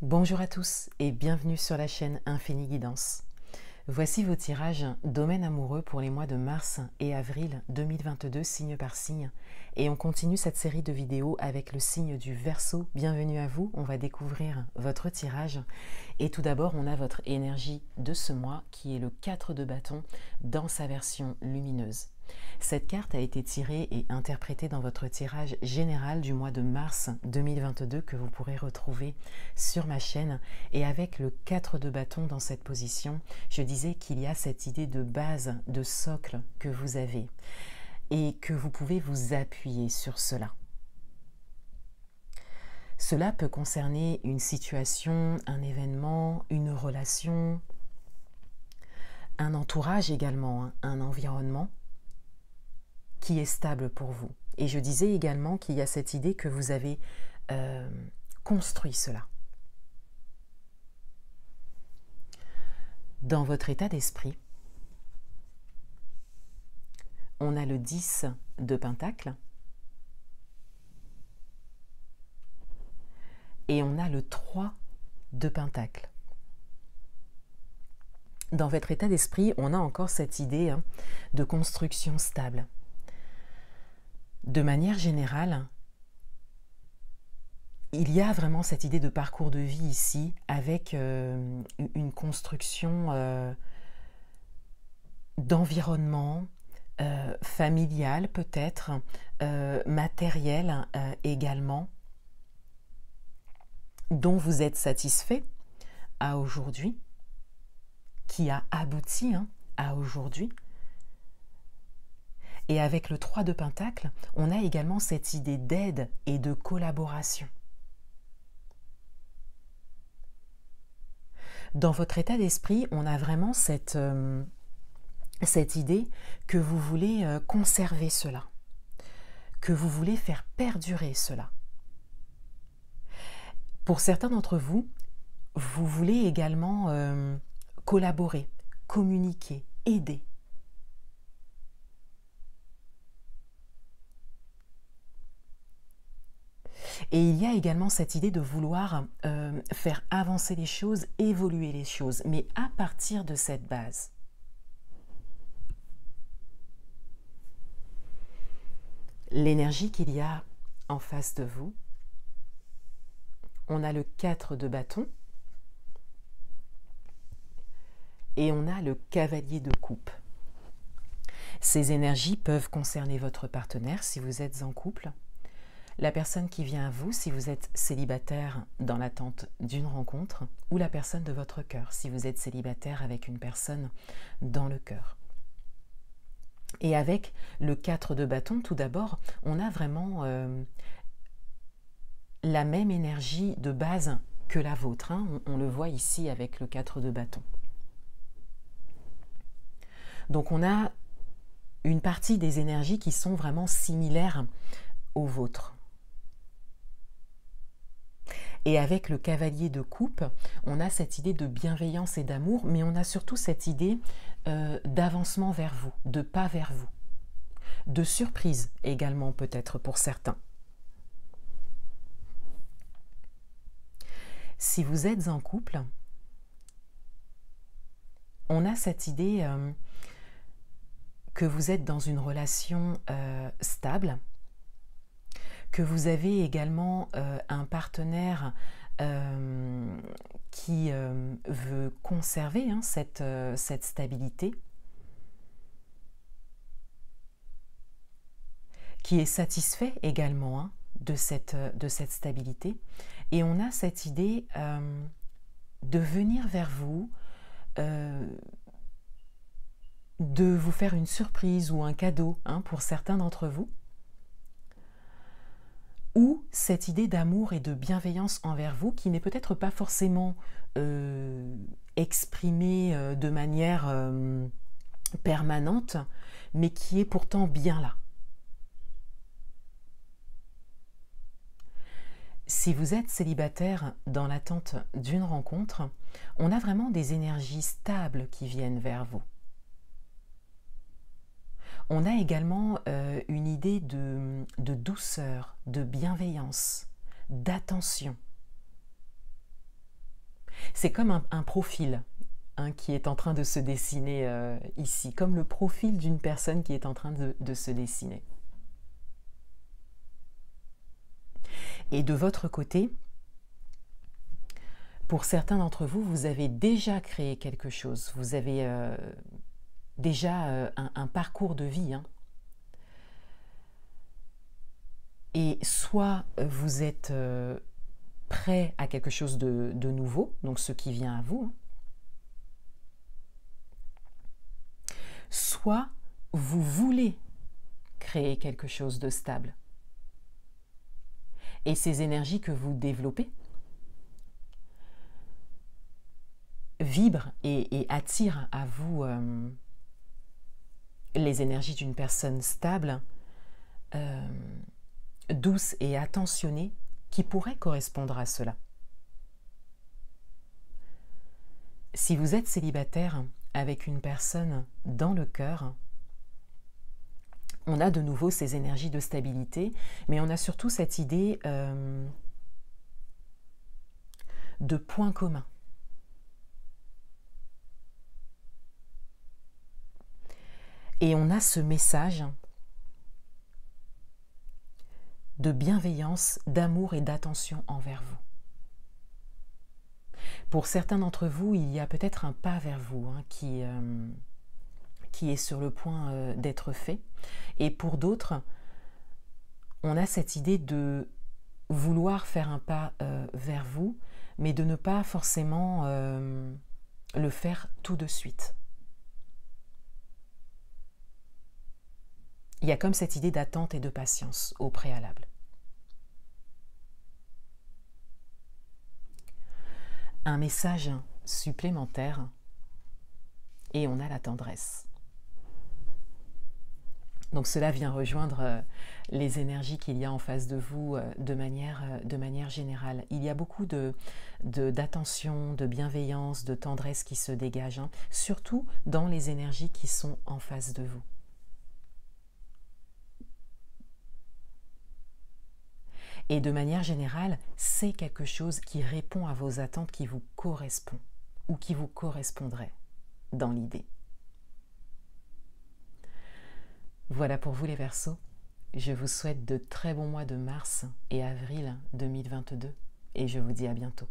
Bonjour à tous et bienvenue sur la chaîne Infini Guidance. Voici vos tirages domaine amoureux pour les mois de mars et avril 2022 signe par signe. Et on continue cette série de vidéos avec le signe du Verseau. Bienvenue à vous, on va découvrir votre tirage. Et tout d'abord, on a votre énergie de ce mois qui est le 4 de bâton dans sa version lumineuse. Cette carte a été tirée et interprétée dans votre tirage général du mois de mars 2022 que vous pourrez retrouver sur ma chaîne. Et avec le 4 de bâton dans cette position, je disais qu'il y a cette idée de base, de socle que vous avez et que vous pouvez vous appuyer sur cela. Cela peut concerner une situation, un événement, une relation, un entourage également, un environnement qui est stable pour vous. Et je disais également qu'il y a cette idée que vous avez construit cela. Dans votre état d'esprit, on a le 10 de Pentacle et on a le 3 de Pentacle. Dans votre état d'esprit, on a encore cette idée de construction stable. De manière générale, il y a vraiment cette idée de parcours de vie ici avec une construction d'environnement familial peut-être, matériel également, dont vous êtes satisfait à aujourd'hui, qui a abouti à aujourd'hui. Et avec le 3 de Pentacle, on a également cette idée d'aide et de collaboration. Dans votre état d'esprit, on a vraiment cette idée que vous voulez conserver cela, que vous voulez faire perdurer cela. Pour certains d'entre vous, vous voulez également collaborer, communiquer, aider. Et il y a également cette idée de vouloir faire avancer les choses, évoluer les choses, mais à partir de cette base. L'énergie qu'il y a en face de vous, on a le 4 de bâton et on a le cavalier de coupe. Ces énergies peuvent concerner votre partenaire si vous êtes en couple, la personne qui vient à vous si vous êtes célibataire dans l'attente d'une rencontre, ou la personne de votre cœur si vous êtes célibataire avec une personne dans le cœur. Et avec le 4 de bâton, tout d'abord, on a vraiment la même énergie de base que la vôtre. On le voit ici avec le 4 de bâton. Donc on a une partie des énergies qui sont vraiment similaires aux vôtres. Et avec le cavalier de coupe, on a cette idée de bienveillance et d'amour, mais on a surtout cette idée d'avancement vers vous, de pas vers vous, de surprise également peut-être pour certains. Si vous êtes en couple, on a cette idée que vous êtes dans une relation stable, que vous avez également un partenaire qui veut conserver cette stabilité, qui est satisfait également de cette stabilité. Et on a cette idée de venir vers vous, de vous faire une surprise ou un cadeau pour certains d'entre vous, ou cette idée d'amour et de bienveillance envers vous qui n'est peut-être pas forcément exprimée de manière permanente, mais qui est pourtant bien là. Si vous êtes célibataire dans l'attente d'une rencontre, on a vraiment des énergies stables qui viennent vers vous. On a également une idée de douceur, de bienveillance, d'attention. C'est comme un profil qui est en train de se dessiner ici, comme le profil d'une personne qui est en train de se dessiner. Et de votre côté, pour certains d'entre vous, vous avez déjà créé quelque chose, vous avez déjà un parcours de vie. Et soit vous êtes prêt à quelque chose de nouveau, donc ce qui vient à vous, soit vous voulez créer quelque chose de stable. Et ces énergies que vous développez vibrent et attirent à vous les énergies d'une personne stable, douce et attentionnée, qui pourrait correspondre à cela. Si vous êtes célibataire avec une personne dans le cœur, on a de nouveau ces énergies de stabilité, mais on a surtout cette idée de point commun. Et on a ce message de bienveillance, d'amour et d'attention envers vous. Pour certains d'entre vous, il y a peut-être un pas vers vous qui est sur le point d'être fait. Et pour d'autres, on a cette idée de vouloir faire un pas vers vous, mais de ne pas forcément le faire tout de suite. Il y a comme cette idée d'attente et de patience au préalable. Un message supplémentaire et on a la tendresse. Donc cela vient rejoindre les énergies qu'il y a en face de vous de manière générale. Il y a beaucoup d'attention, de bienveillance, de tendresse qui se dégagent, surtout dans les énergies qui sont en face de vous. Et de manière générale, c'est quelque chose qui répond à vos attentes, qui vous correspond ou qui vous correspondrait dans l'idée. Voilà pour vous les Verseaux. Je vous souhaite de très bons mois de mars et avril 2022 et je vous dis à bientôt.